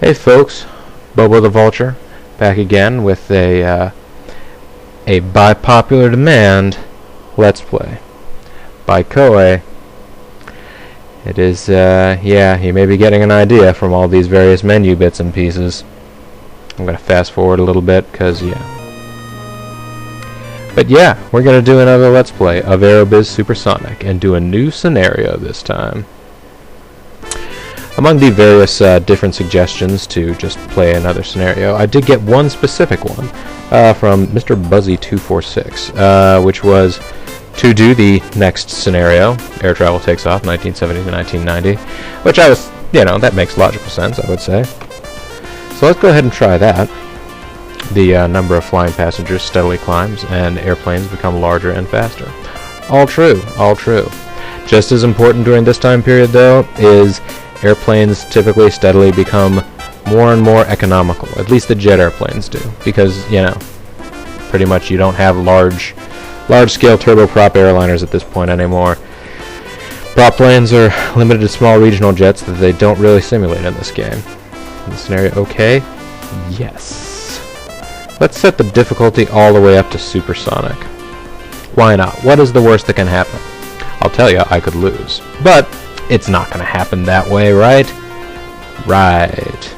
Hey folks, Bobo the Vulture, back again with a by popular demand Let's Play by Koei. It is, yeah, you may be getting an idea from all these various menu bits and pieces. I'm gonna fast forward a little bit, cause yeah. But yeah, we're gonna do another Let's Play of Aerobiz Supersonic, and do a new scenario this time. Among the various different suggestions to just play another scenario, I did get one specific one from Mr. Buzzy246, which was to do the next scenario, Air Travel Takes Off, 1970 to 1990, which I was, you know, that makes logical sense, I would say. So let's go ahead and try that. The number of flying passengers steadily climbs, and airplanes become larger and faster. All true, all true. Just as important during this time period, though, is airplanes typically steadily become more and more economical. At least the jet airplanes do, because, you know, pretty much you don't have large-scale turboprop airliners at this point anymore. Prop planes are limited to small regional jets that they don't really simulate in this game. In the scenario, okay? Yes. Let's set the difficulty all the way up to supersonic. Why not? What is the worst that can happen? I'll tell you, I could lose. But it's not going to happen that way, right? Right.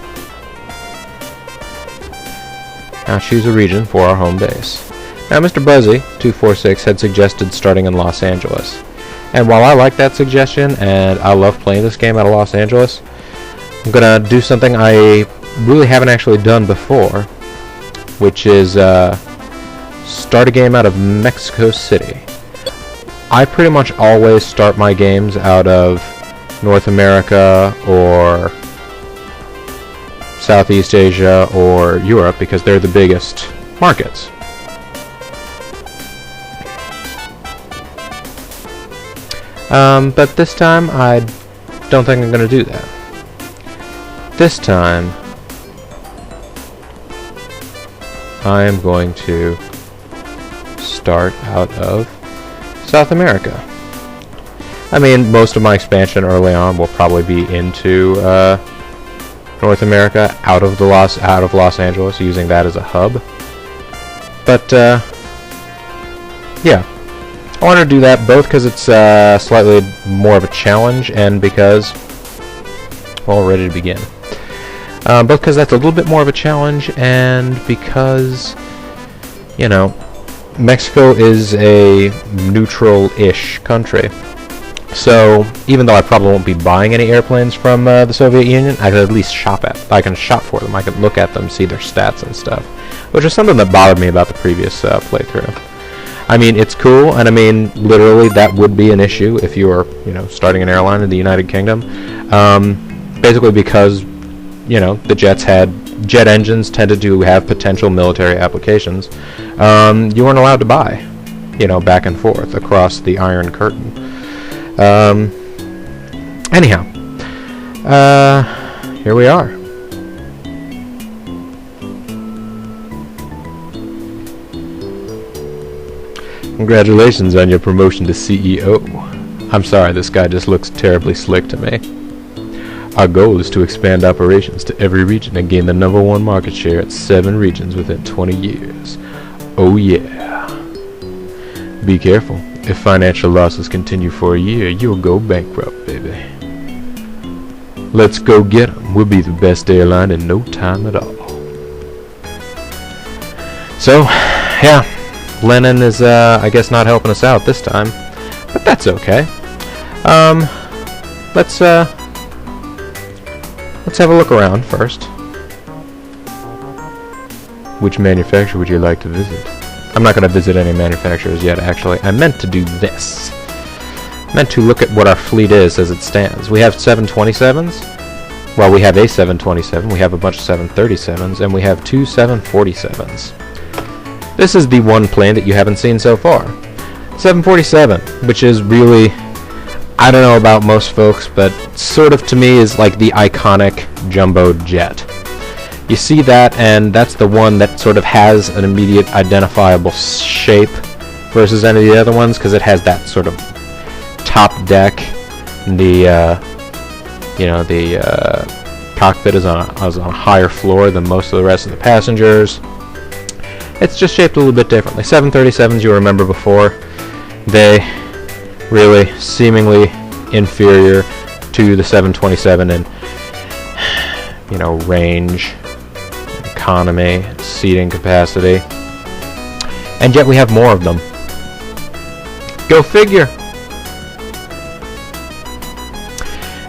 Now choose a region for our home base. Now Mr. Buzzy246 had suggested starting in Los Angeles. And while I like that suggestion, and I love playing this game out of Los Angeles, I'm going to do something I really haven't actually done before, which is start a game out of Mexico City. I pretty much always start my games out of North America or Southeast Asia or Europe because they're the biggest markets. But this time I don't think I'm going to do that. This time I am going to start out of South America. I mean, most of my expansion early on will probably be into North America, out of Los Angeles, using that as a hub. But yeah, I want to do that both because it's slightly more of a challenge, and because, well, ready to begin. Both because that's a little bit more of a challenge, and because, you know, Mexico is a neutral-ish country. So, even though I probably won't be buying any airplanes from the Soviet Union, I can at least I can shop for them. I can look at them, see their stats and stuff. Which is something that bothered me about the previous playthrough. I mean, it's cool, and I mean, literally, that would be an issue if you were, you know, starting an airline in the United Kingdom. Basically because, you know, the jet engines tended to have potential military applications. You weren't allowed to buy, you know, back and forth across the Iron Curtain. Anyhow, here we are. Congratulations on your promotion to CEO. I'm sorry, this guy just looks terribly slick to me. Our goal is to expand operations to every region and gain the #1 market share at 7 regions within 20 years. Oh yeah. Be careful. If financial losses continue for a year, you'll go bankrupt, baby. Let's go get 'em. We'll be the best airline in no time at all. So, yeah, Lennon is, I guess, not helping us out this time, but that's okay. Let's have a look around first. Which manufacturer would you like to visit? I'm not going to visit any manufacturers yet, actually. I meant to do this. I meant to look at what our fleet is as it stands. We have 727s. Well, we have a 727, we have a bunch of 737s, and we have 2 747s. This is the one plane that you haven't seen so far. 747, which is really, I don't know about most folks, but sort of to me is like the iconic jumbo jet. You see that, and that's the one that sort of has an immediate identifiable shape versus any of the other ones, because it has that sort of top deck, the, you know, the Cockpit is on a higher floor than most of the rest of the passengers. It's just shaped a little bit differently. 737s, you remember before, they really seemingly inferior to the 727 in, you know, range, economy, seating capacity, and yet we have more of them. Go figure.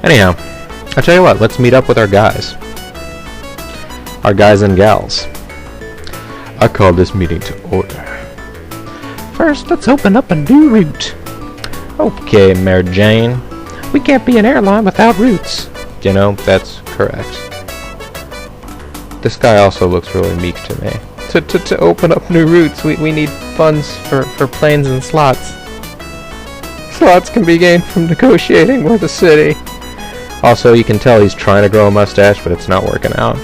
Anyhow, I'll tell you what, let's meet up with our guys. Our guys and gals. I call this meeting to order. First, let's open up a new route. Okay, Mary Jane. We can't be an airline without routes. You know, that's correct. This guy also looks really meek to me. To open up new routes, we need funds for planes and slots. Slots can be gained from negotiating with the city. Also, you can tell he's trying to grow a mustache, but it's not working out.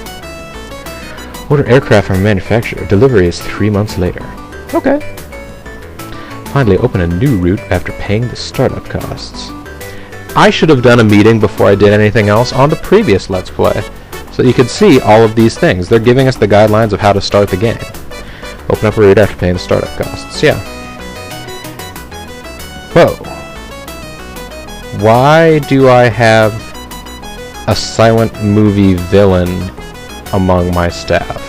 Order aircraft from manufacturer. Delivery is 3 months later. Okay. Finally open a new route after paying the startup costs. I should have done a meeting before I did anything else on the previous Let's Play, so you could see all of these things. They're giving us the guidelines of how to start the game. Open up a route after paying the startup costs. Yeah. Whoa. Why do I have a silent movie villain among my staff?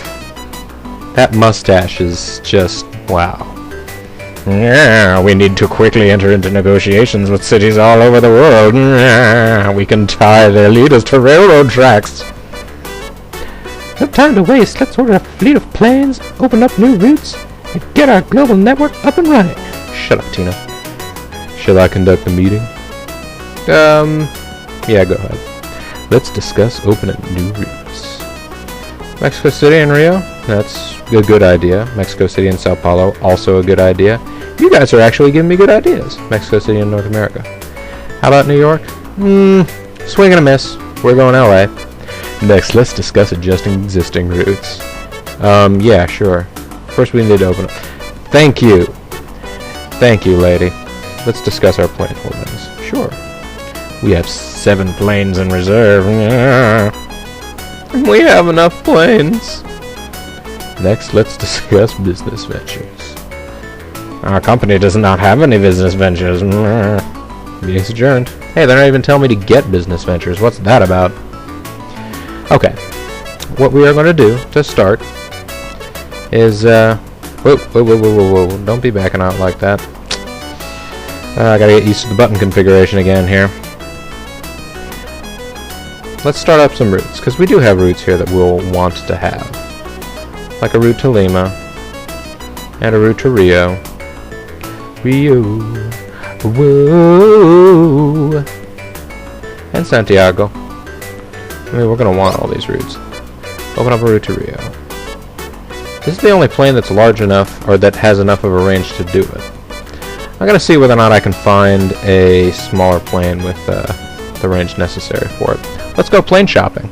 That mustache is just wow. Yeah, we need to quickly enter into negotiations with cities all over the world. Yeah, we can tie their leaders to railroad tracks. No time to waste. Let's order a fleet of planes, open up new routes, and get our global network up and running. Shut up, Tina. Shall I conduct the meeting? Yeah, go ahead. Let's discuss opening new routes. Mexico City and Rio? That's a good idea. Mexico City and Sao Paulo? Also a good idea. You guys are actually giving me good ideas. Mexico City and North America. How about New York? Swing and a miss. We're going LA. Next, let's discuss adjusting existing routes. Yeah, sure. First we need to open up. Thank you. Thank you, lady. Let's discuss our plane holdings. Sure. We have 7 planes in reserve. We have enough planes. Next, let's discuss business ventures. Our company does not have any business ventures. Meeting's adjourned. Hey, they're not even telling me to get business ventures. What's that about? Okay. What we are going to do to start is, whoa. Don't be backing out like that. I gotta get used to the button configuration again here. Let's start up some routes, because we do have routes here that we'll want to have. Like a route to Lima, and a route to Rio. Whoa, and Santiago. I mean, we're going to want all these routes. Open up a route to Rio. This is the only plane that's large enough, or that has enough of a range to do it. I'm going to see whether or not I can find a smaller plane with the range necessary for it. Let's go plane shopping.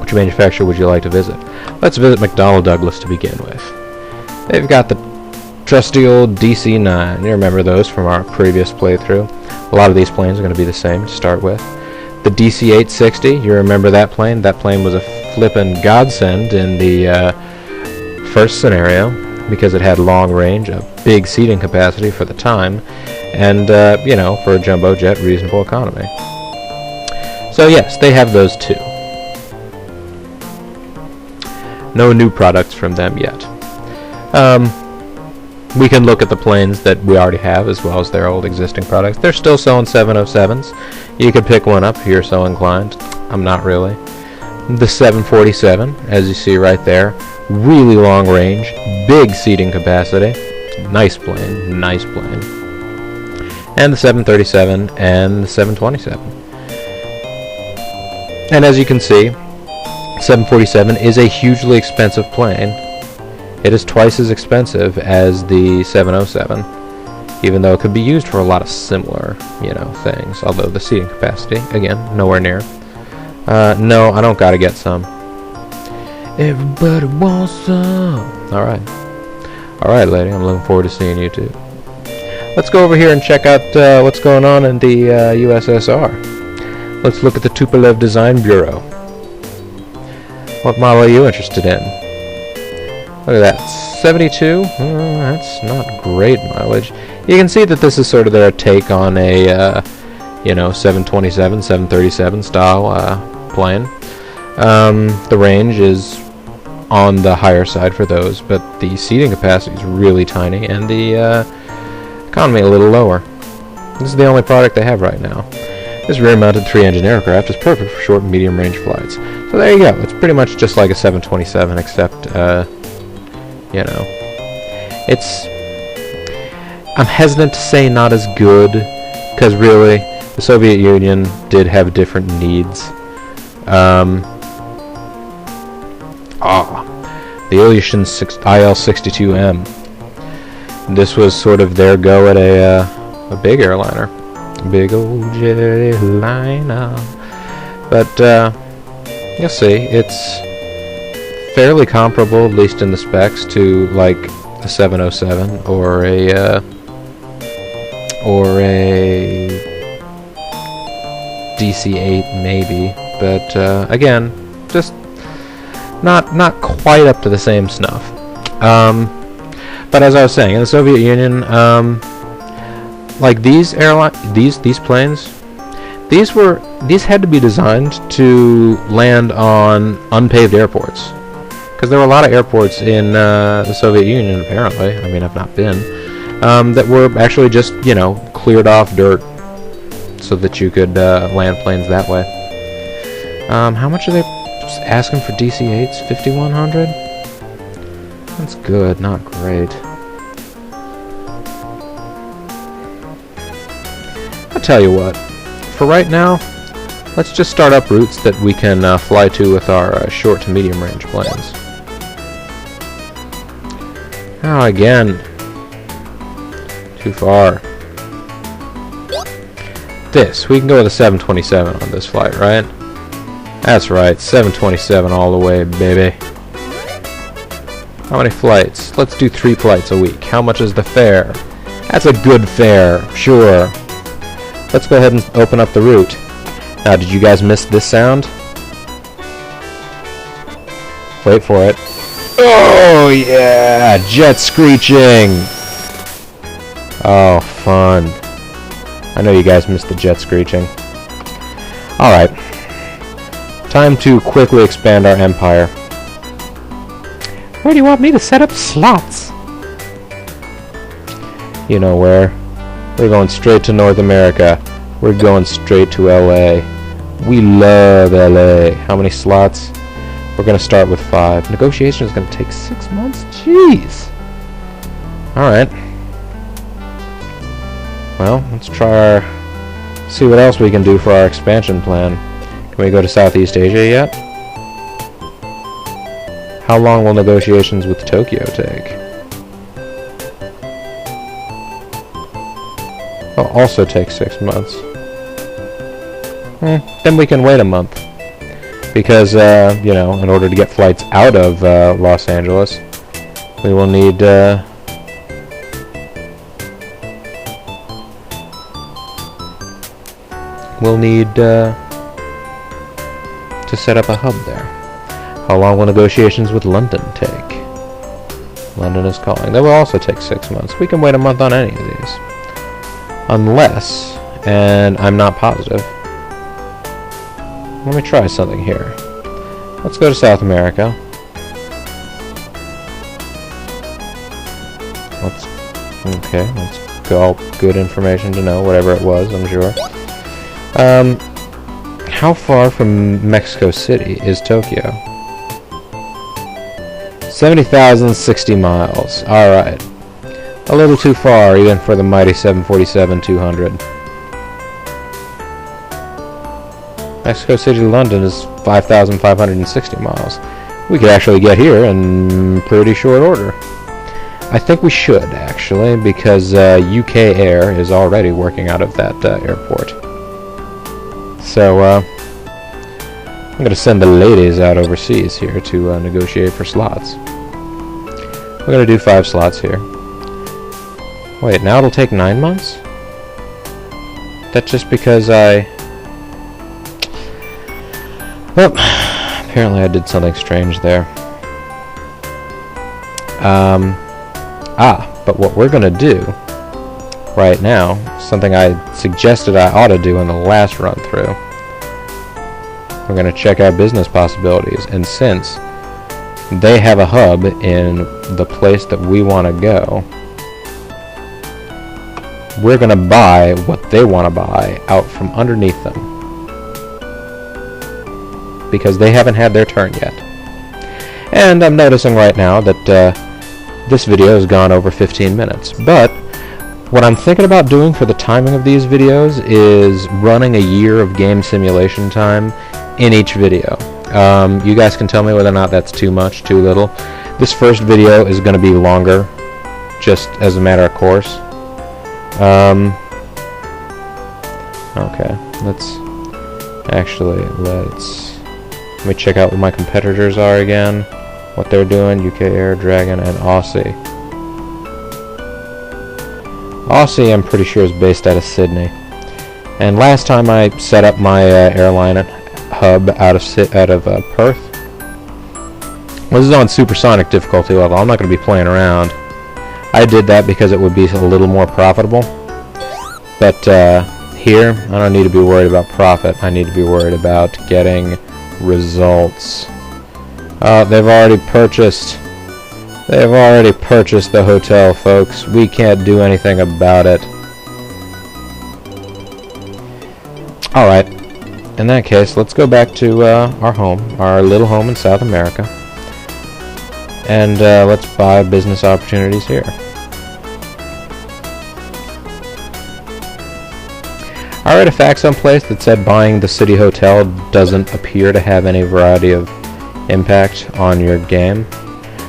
Which manufacturer would you like to visit? Let's visit McDonnell Douglas to begin with. They've got the trusty old DC-9. You remember those from our previous playthrough. A lot of these planes are going to be the same to start with. The DC-860, you remember that plane? That plane was a flippin' godsend in the first scenario because it had long range, a big seating capacity for the time, and, you know, for a jumbo jet, reasonable economy. So yes, they have those too. No new products from them yet. We can look at the planes that we already have as well as their old existing products. They're still selling 707s. You could pick one up if you're so inclined. I'm not really. The 747, as you see right there, really long range, big seating capacity. Nice plane, nice plane. And the 737 and the 727. And as you can see, 747 is a hugely expensive plane. It is twice as expensive as the 707, even though it could be used for a lot of similar, you know, things. Although the seating capacity, again, nowhere near. No, I don't gotta get some. Everybody wants some. Alright. Alright, lady, I'm looking forward to seeing you too. Let's go over here and check out what's going on in the USSR. Let's look at the Tupolev Design Bureau. What model are you interested in? Look at that, 72? That's not great mileage. You can see that this is sort of their take on a, you know, 727, 737 style plane. The range is on the higher side for those, but the seating capacity is really tiny, and the economy a little lower. This is the only product they have right now. This rear-mounted 3-engine aircraft is perfect for short and medium-range flights. So there you go. It's pretty much just like a 727, except, you know, it's... I'm hesitant to say not as good, because really, the Soviet Union did have different needs. The Ilyushin IL-62M. This was sort of their go at a big airliner. Big old jetliner. But, you'll see, it's fairly comparable, at least in the specs, to, like, a 707 or a DC-8 maybe, but again, just not quite up to the same snuff. But as I was saying, in the Soviet Union, like these planes, these had to be designed to land on unpaved airports, because there were a lot of airports in the Soviet Union, apparently. I mean, I've not been, that were actually just, you know, cleared off dirt so that you could land planes that way. How much are they asking for DC-8s? 5,100? That's good, not great. I'll tell you what, for right now, let's just start up routes that we can fly to with our short to medium range planes. Oh, again, too far. We can go with a 727 on this flight, right? That's right, 727 all the way, baby. How many flights? Let's do 3 flights a week. How much is the fare? That's a good fare, sure. Let's go ahead and open up the route. Now, did you guys miss this sound? Wait for it. Oh, yeah! Jet screeching! Oh, fun. I know you guys missed the jet screeching. Alright. Time to quickly expand our empire. Where do you want me to set up slots? You know where. We're going straight to North America. We're going straight to LA. We love LA. How many slots? We're going to start with 5. Negotiation is going to take 6 months? Jeez. Alright. Well, let's try our... see what else we can do for our expansion plan. Can we go to Southeast Asia yet? How long will negotiations with Tokyo take? It'll also take 6 months. Then we can wait a month. Because, you know, in order to get flights out of Los Angeles, we will need... we'll need to set up a hub there. How long will negotiations with London take? London is calling. That will also take 6 months. We can wait a month on any of these. Unless, and I'm not positive, let me try something here. Let's go to South America. Let's go. Good information to know, whatever it was, I'm sure. How far from Mexico City is Tokyo? 70,060 miles. Alright. A little too far, even for the mighty 747-200. Mexico City to London is 5,560 miles. We could actually get here in pretty short order. I think we should, actually, because UK Air is already working out of that airport. So, I'm going to send the ladies out overseas here to negotiate for slots. We're going to do 5 slots here. Wait, now it'll take 9 months? That's just because I... Well, apparently I did something strange there. But what we're gonna do right now, something I suggested I ought to do in the last run through. We're gonna check out business possibilities, and since they have a hub in the place that we want to go, we're gonna buy what they want to buy out from underneath them, because they haven't had their turn yet. And I'm noticing right now that this video has gone over 15 minutes, but what I'm thinking about doing for the timing of these videos is running a year of game simulation time in each video. You guys can tell me whether or not that's too much, too little. This first video is going to be longer, just as a matter of course. Okay, let me check out what my competitors are again, what they're doing. UK Air, Dragon, and Aussie. Aussie, I'm pretty sure, is based out of Sydney. And last time I set up my airline hub out of Perth, well, this is on supersonic difficulty level. I'm not going to be playing around. I did that because it would be a little more profitable. But here, I don't need to be worried about profit. I need to be worried about getting results. They've already purchased the hotel, folks. We can't do anything about it. Alright, in that case, let's go back to our home, our little home in South America, and let's buy business opportunities here. I read a fact someplace that said buying the city hotel doesn't appear to have any variety of impact on your game.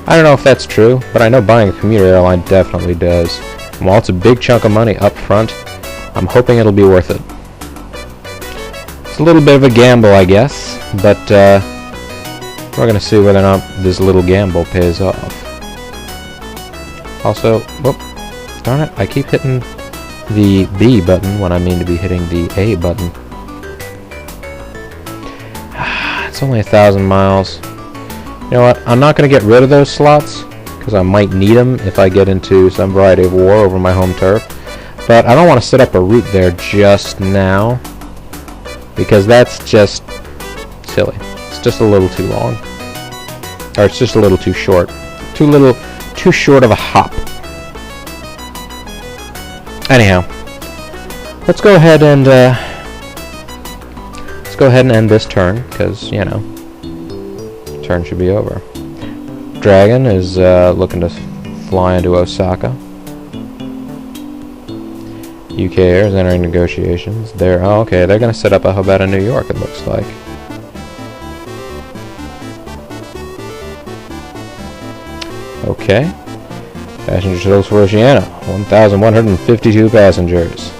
I don't know if that's true, but I know buying a commuter airline definitely does. And while it's a big chunk of money up front, I'm hoping it'll be worth it. It's a little bit of a gamble, I guess, but we're going to see whether or not this little gamble pays off. Also, whoop, darn it, I keep hitting the B button when I mean to be hitting the A button. It's only 1,000 miles. You know what? I'm not going to get rid of those slots, because I might need them if I get into some variety of war over my home turf. But I don't want to set up a route there just now, because that's just silly. It's just a little too long. Or it's just a little too short. Too short of a hop. Anyhow, let's go ahead and end this turn, because, you know, turn should be over. Dragon is looking to fly into Osaka. UK Air is entering negotiations. Oh, okay, they're going to set up a hub out of New York, it looks like. Okay. Passenger totals for Oceania, 1,152 passengers.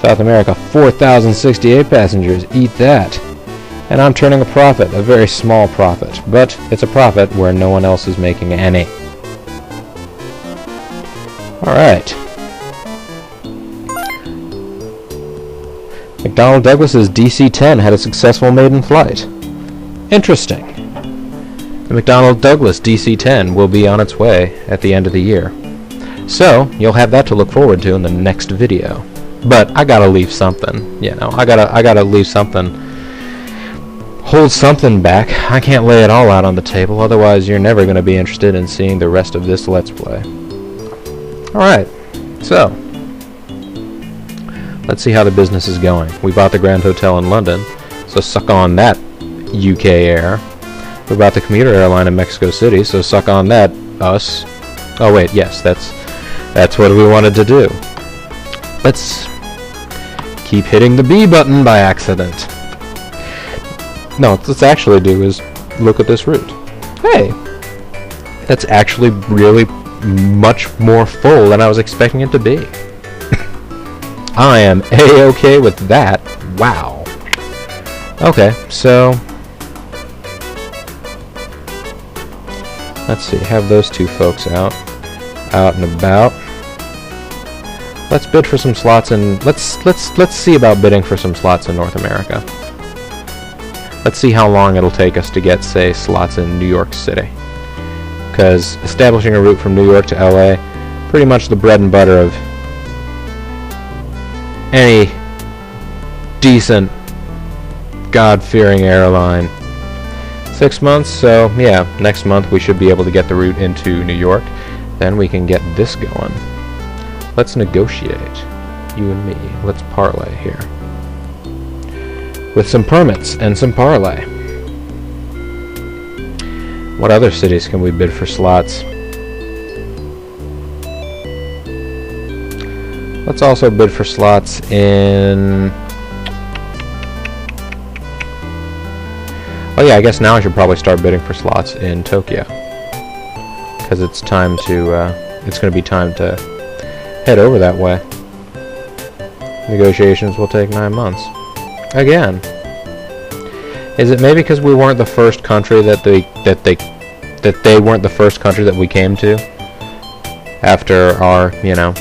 South America, 4,068 passengers. Eat that. And I'm turning a profit, a very small profit. But it's a profit where no one else is making any. Alright. McDonnell Douglas's DC-10 had a successful maiden flight. Interesting. The McDonnell Douglas DC-10 will be on its way at the end of the year. So, you'll have that to look forward to in the next video. But I gotta leave something, you know, I gotta leave something, hold something back. I can't lay it all out on the table, otherwise you're never gonna be interested in seeing the rest of this Let's Play. Alright, so, let's see how the business is going. We bought the Grand Hotel in London, so suck on that, UK Air. We bought the commuter airline in Mexico City, so suck on that, us. Oh wait, yes, that's what we wanted to do. Let's keep hitting the B button by accident. No, what let's actually do is look at this route. Hey, that's actually really much more full than I was expecting it to be. I am A-okay with that. Wow. Okay, so let's see, have those two folks out and about. Let's bid for some slots in let's see about bidding for some slots in North America. Let's see how long it'll take us to get, say, slots in New York City. Because establishing a route from New York to LA, pretty much the bread and butter of any decent, God-fearing airline. 6 months, so yeah, next month we should be able to get the route into New York. Then we can get this going. Let's negotiate, you and me. Let's parlay here. With some permits and some parlay. What other cities can we bid for slots? Let's also bid for slots in... Oh yeah, I guess now I should probably start bidding for slots in Tokyo. Because it's time to, it's going to be time to head over that way. Negotiations will take 9 months. Again. Is it maybe because we weren't the first country that they weren't the first country that we came to? After our, you know,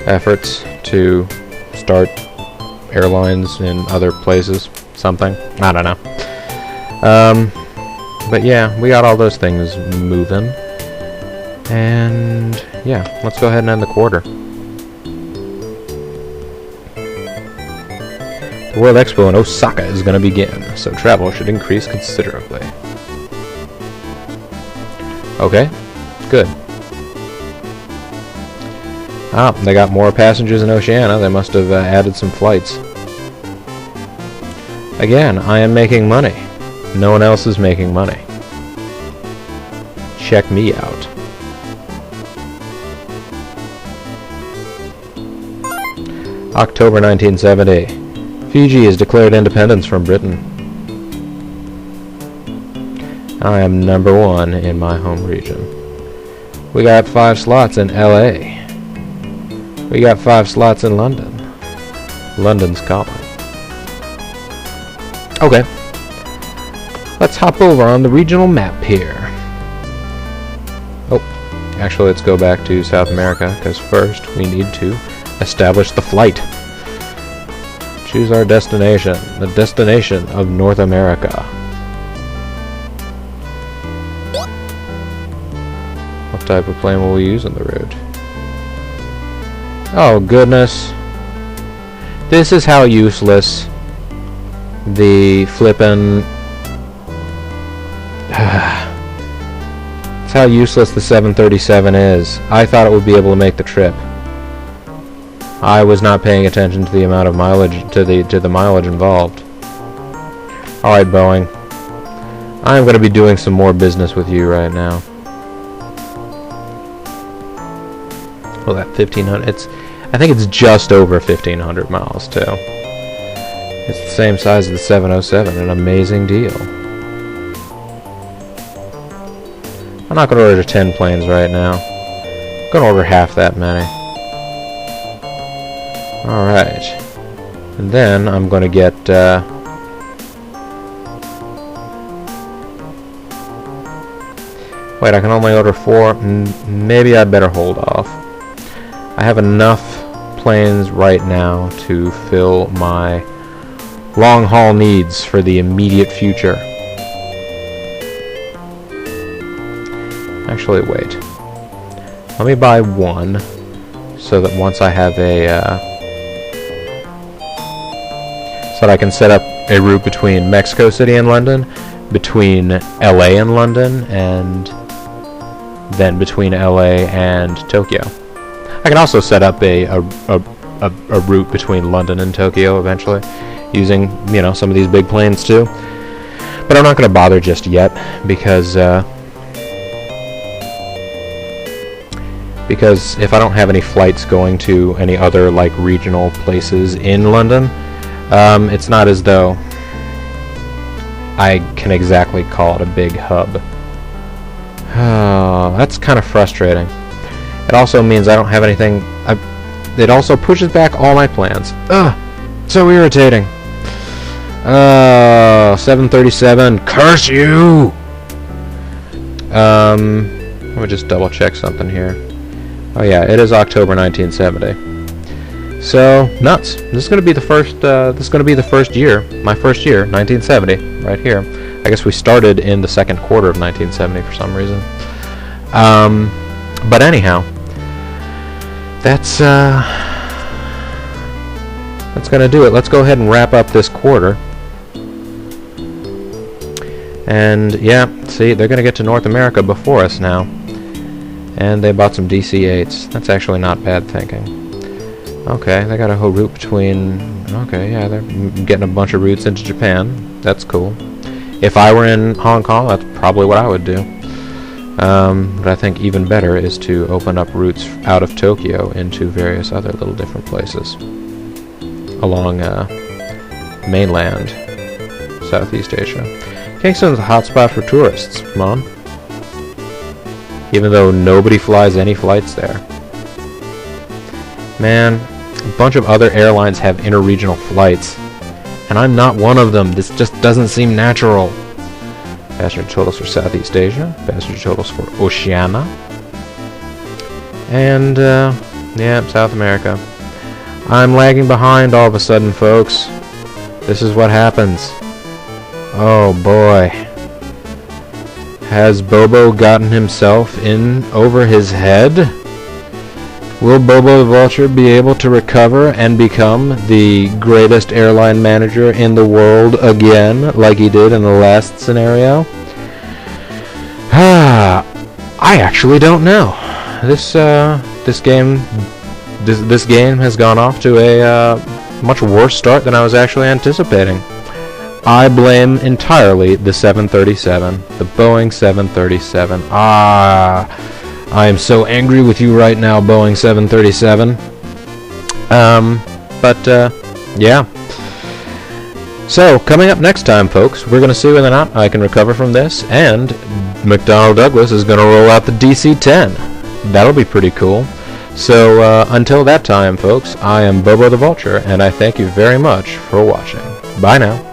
efforts to start airlines in other places. Something. I don't know. But yeah, we got all those things moving. And yeah, let's go ahead and end the quarter. The World Expo in Osaka is going to begin, so travel should increase considerably. Okay, good. Ah, they got more passengers in Oceania. They must have added some flights. Again, I am making money. No one else is making money. Check me out. October 1970. Fiji has declared independence from Britain. I am #1 in my home region. We got 5 slots in LA. We got 5 slots in London. London's calling. Okay. Let's hop over on the regional map here. Oh, actually let's go back to South America, because first we need to establish the flight. Choose our destination, the destination of North America. What type of plane will we use on the route? Oh goodness. This is how useless the flippin'... It's how useless the 737 is. I thought it would be able to make the trip. I was not paying attention to the amount of mileage, to the mileage involved. Alright, Boeing. I am going to be doing some more business with you right now. Well, that 1,500, I think it's just over 1,500 miles, too. It's the same size as the 707, an amazing deal. I'm not going to order 10 planes right now. I'm going to order half that many. Alright. And then I'm going to get... Wait, I can only order 4? Maybe I'd better hold off. I have enough planes right now to fill my long-haul needs for the immediate future. Actually, wait. Let me buy 1, so that once I have a... so that I can set up a route between Mexico City and London, between LA and London, and then between LA and Tokyo. I can also set up a route between London and Tokyo eventually, using, you know, some of these big planes too. But I'm not going to bother just yet, because if I don't have any flights going to any other, like, regional places in London, it's not as though I can exactly call it a big hub. Oh, that's kind of frustrating. It also means I don't have anything... it also pushes back all my plans. Ugh! So irritating. 737, curse you! Let me just double check something here. Oh yeah, it is October 1970. So nuts. This is going to be the first. This is going to be the first year. My first year, 1970, right here. I guess we started in the second quarter of 1970 for some reason. But anyhow, that's going to do it. Let's go ahead and wrap up this quarter. And yeah, see, they're going to get to North America before us now. And they bought some DC-8s. That's actually not bad thinking. Okay, they got a whole route between... Okay, yeah, they're getting a bunch of routes into Japan. That's cool. If I were in Hong Kong, that's probably what I would do. But I think even better is to open up routes out of Tokyo into various other little different places along mainland Southeast Asia. Kingston's a hotspot for tourists. Come on. Even though nobody flies any flights there. Man, a bunch of other airlines have interregional flights, and I'm not one of them. This just doesn't seem natural. Passenger totals for Southeast Asia, passenger totals for Oceania, and yeah, South America. I'm lagging behind all of a sudden, folks. This is what happens. Oh boy. Has Bobo gotten himself in over his head? Will Bobo the Vulture be able to recover and become the greatest airline manager in the world again, like he did in the last scenario? I actually don't know. This game has gone off to a much worse start than I was actually anticipating. I blame entirely the 737, the Boeing 737. I am so angry with you right now, Boeing 737. Yeah. So, coming up next time, folks, we're going to see whether or not I can recover from this, and McDonnell Douglas is going to roll out the DC-10. That'll be pretty cool. So, until that time, folks, I am Bobo the Vulture, and I thank you very much for watching. Bye now.